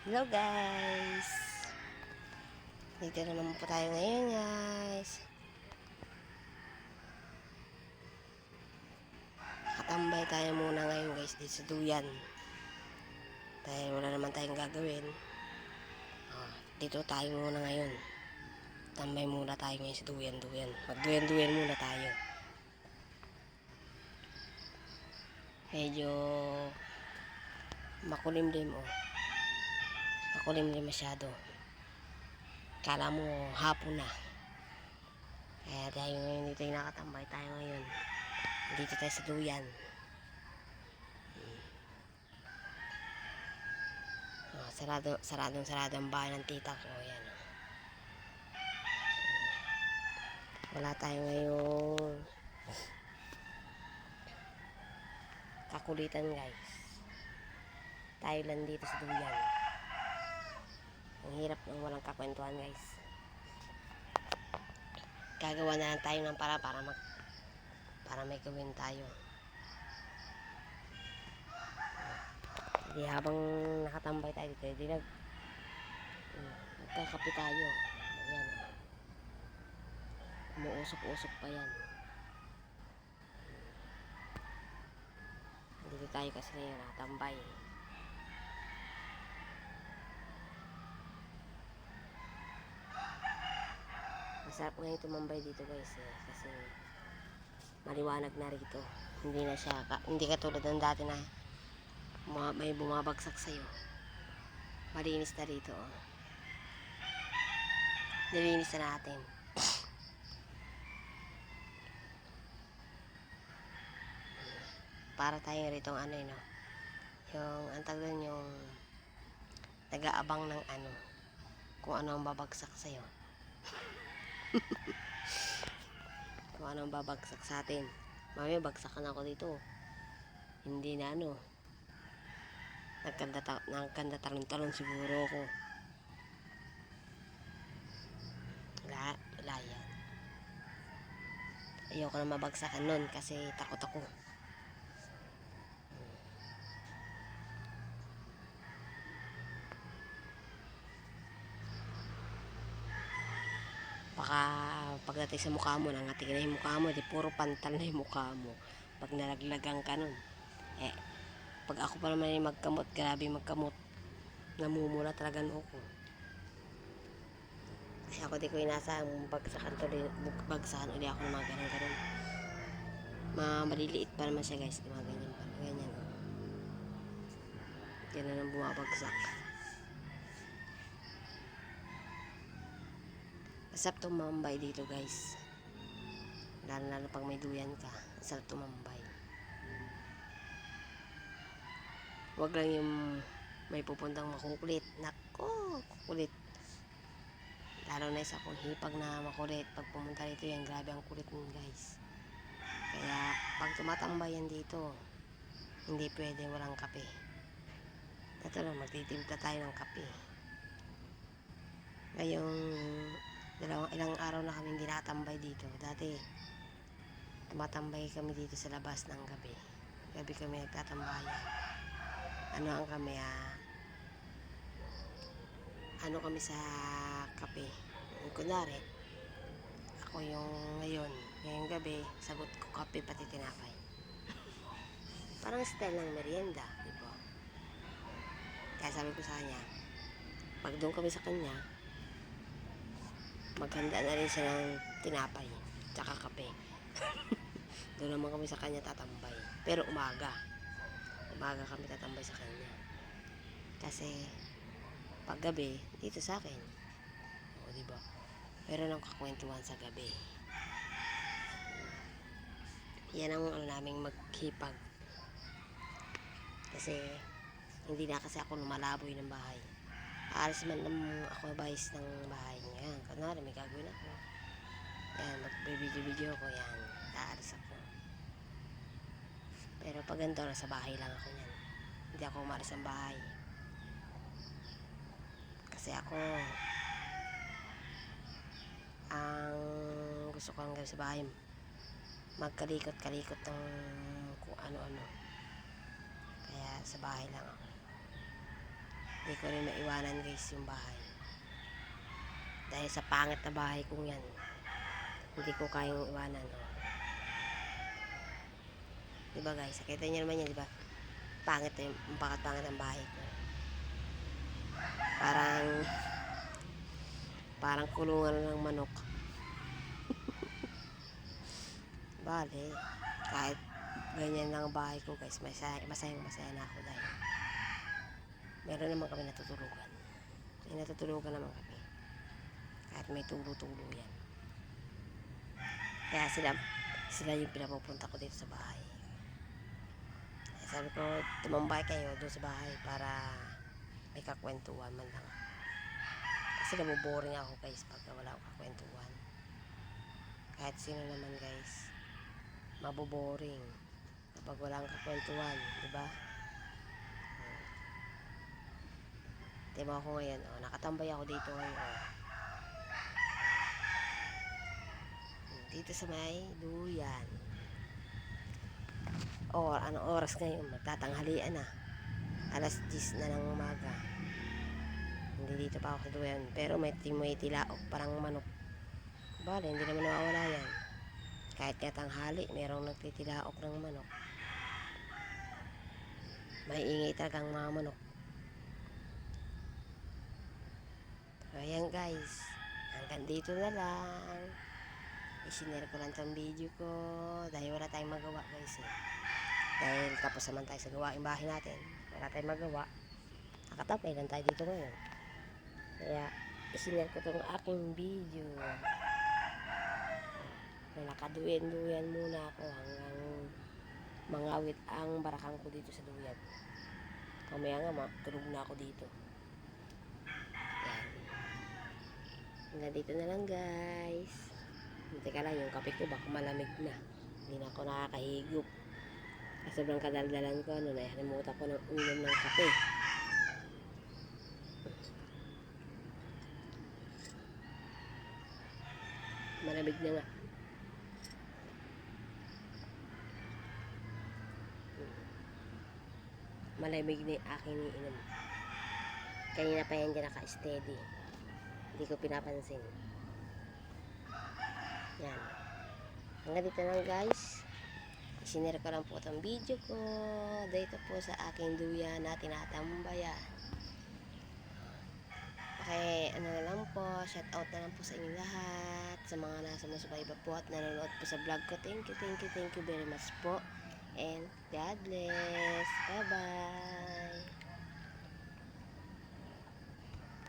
Hello guys! Dito na naman po tayo ngayon guys. Katambay tayo muna ngayon guys dito sa duyan. Dahil wala naman tayong gagawin. Dito tayo muna ngayon. Tambay muna tayo ngayon sa duyan-duyan. Magduyan-duyan muna tayo. Medyo makulimlim oh. Makulimlim masyado. Kala mo hapon na. Kaya tayo ngayon dito yung nakatambay tayo ngayon. Dito tayo sa duyan. Saradong ang bahay ng tita ko. Ayan. Wala tayo ngayong kakulitan guys. Tayo lang dito sa duyan. Ang hirap ng walang kakwentuhan guys. Gagawa na lang tayo ng para may gawin tayo. Hindi habang nakatambay tayo dito, hindi nagkakape tayo. Ayan. Umuusok-usok pa yan. Dito tayo kasi ngayon nakatambay. Masarap ngayon tumambay dito guys kasi maliwanag na rito. Hindi katulad ng dati na may bumabagsak sa'yo. Malinis na rito oh. Nilinis na natin. Para tayo rito yung antagan yung nag-aabang ng kung ano ang babagsak sa'yo. Kung ano ang babagsak sa atin. Mamaya bagsakan ako dito. Hindi na nagkanda talon-talon siguro ako. Wala yan. Ayoko na mabagsakan nun kasi takot ako. Baka pagdating sa mukha mo, nangatingin na yung mukha mo, di puro pantal na yung mukha mo. Pag nalaglagang ka nun. Pag ako pa naman yung magkamot, grabe magkamot. Namumula talaga noo ko. Kasi ako di ko inasahang bagsakan ulit ako ng mga ganun-ganun. Maliliit pa naman siya guys, mga ganyan pa. Ganyan o. Yan na nang bumabagsak. Masarap tumambay dito guys. Lalo pag may duyan ka, masarap tumambay. Huwag lang yung may pupuntang makukulit. Nako, kukulit. Lalo na isa kong hipag na makulit. Pag pumunta dito yan, grabe ang kulit nun guys. Kaya pag tumatambay yan dito, hindi pwede walang kape. Ito lang, magtitimpla tayo ng kape. Ngayong ilang araw na kami hindi nakatambay dito. Dati, tumatambay kami dito sa labas ng gabi. Gabi kami nagtatambayan. Kami sa kape. Kunwari, ako ngayong gabi, sagot ko kape pati tinapay. Parang style ng merienda, di ba? Kaya sabi ko sa kanya, pag doon kami sa kanya, maghanda na rin siya ng tinapay, tsaka kape. Doon naman kami sa kanya tatambay. Pero umaga kami tatambay sa kanya. Kasi pag gabi, dito sa akin. O, diba? Meron ng kakwentuhan sa gabi. Yan ang naming maghipag. Kasi hindi na kasi ako lumalaboy ng bahay. Aalis man ako guys ng bahay. Yan, kunwari may gagawin ako. Yan, mag-video ako yan. Aalis ako. Pero pag ganito, sa bahay lang ako yan. Hindi ako umalis ng bahay. Kasi ako, ang gusto ko hanggang sa bahay, magkalikot-kalikot ng kung ano-ano. Kaya sa bahay lang ako. Hindi ko rin maiwanan guys yung bahay. Dahil sa pangit na bahay kong yan, hindi ko kayang iwanan. Oh. Diba guys, nakita niyo naman yan, diba? Pangit na yung pangit ang bahay ko. Parang kulungan ng manok. Bale, kahit ganyan lang ang bahay ko guys, masayang masaya na ako dahil meron naman kami natutulugan. May natutulugan naman kami. Kahit may tulo-tulo yan. Kaya sila yung pinapupunta ko dito sa bahay. Kaya sabi ko, tumambay kayo doon sa bahay para may kakwentuhan man lang. Kasi naboboring ako guys pagka wala akong kakwentuhan. Kahit sino naman guys, maboboring kapag wala kang kakwentuhan, diba? Tingnan mo ako ngayon, oh, nakatambay ako dito ngayon, oh. Dito sa may duyan. Anong oras ngayon? Magtatanghalian na. Alas 10 na ng umaga. Hindi dito pa ako sa duyan. Pero may tilaok, parang manok. Bale, hindi naman nawawala yan. Kahit nga tanghali, merong nagtitilaok ng manok. May ingay talagang mga manok. Ayan guys. Hanggang dito na lang. Isinare ko lang itong video ko dahil wala tayong magawa guys eh. Dahil tapos naman tayo sa gawaing bahay natin, wala tayong magawa, nakatapay lang tayo dito ngayon. Kaya isinare ko itong aking video na nakaduyan muna ako hanggang mangawit ang barakang ko dito sa duyan. Mamaya nga tulog na ako dito. Yan. Hanggang dito na lang guys. Teka lang, yung kape ko baka malamig na. Hindi na ako nakakahigop. Kasi sobrang kadaldalan ko, nalimutan ko ng ulam ng kape. Malamig na nga. Malamig na yung aking iniinom. Kanina pa yan dyan naka-steady. Hindi ko pinapansin. Yan. Hanggang dito lang guys. Isinare ko lang po itong video ko dito po sa aking duyan na tinatambayan. Okay, ano na lang po, shout out na lang po sa inyo lahat, sa mga nasa masubayba po at nanonood po sa vlog ko. Thank you very much po, and God bless. Bye bye.